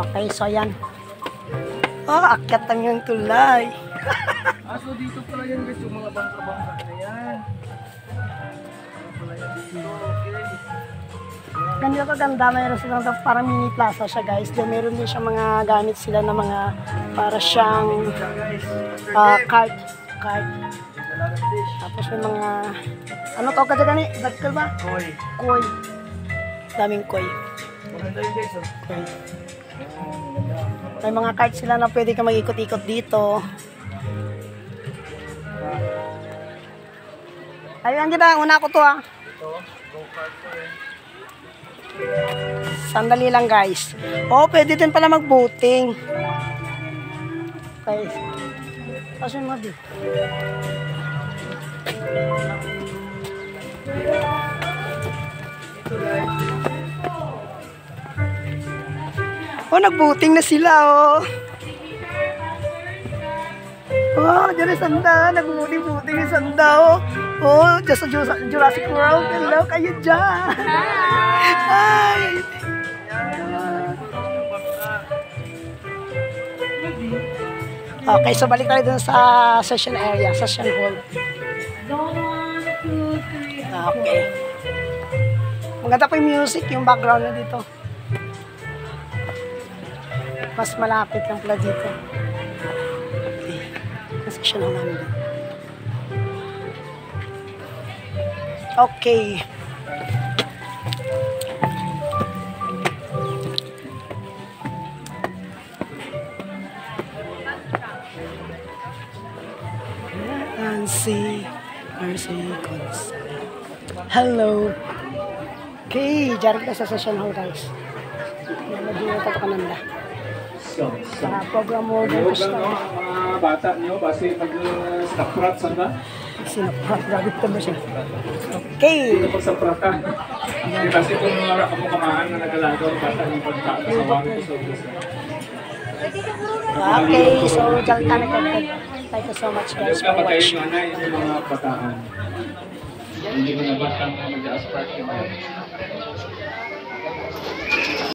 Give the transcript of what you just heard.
Okay, so yan. Oh, akyat lang yung tulay. So dito pala yan guys, yung mga bangka-bangka na yan. Pala yan dito, okay. Ganito kaganda, mayroon silang parang mini plaza siya guys. Then meron din siya mga gamit sila na mga para siyang cart. Tapos may mga, ano to ka dyan eh? Vertical ba? Koy. Koy. Daming koy. Maganda yun guys, oh. Koy. May mga cart sila na pwede ka mag-ikot-ikot dito. Ayun kita, una ko to ah. Ito, go-kart ko eh. Sandali lang guys. Oh, pwede din pala mag-boating. Okay. Kasi mo di. Oh, nag-boating na sila oh. Oh, dyan na sanda. Nag-boating na sanda oh. Oh, just sa Jurassic World. Hello kayo dyan. Hi. Okay, so balik tayo dun sa session area, session hall. Okay. Maganda po yung music, yung background na dito. Mas malapit lang pala dito. Okay. Ang session hall namin dito. Okay. Nancy Concert. Hello. Okay, dyan kita sa session hall guys. Nalagyan ito ka nanda. Sa program mo Huwag lang mga bata nyo kasi mag-stop-prat saan sinaprat, grabe ito mo siya. Okay. Dito sa pratan. Kasi kung ako kamahan na nagalagaw, bata yung pagkakasawang ko sa gusto. Okay, so dyan ka nagkakad. Thank you so much guys for Kapag kayo watching. nga na yung mga bataan. Hindi mo na batang mag-aspark yung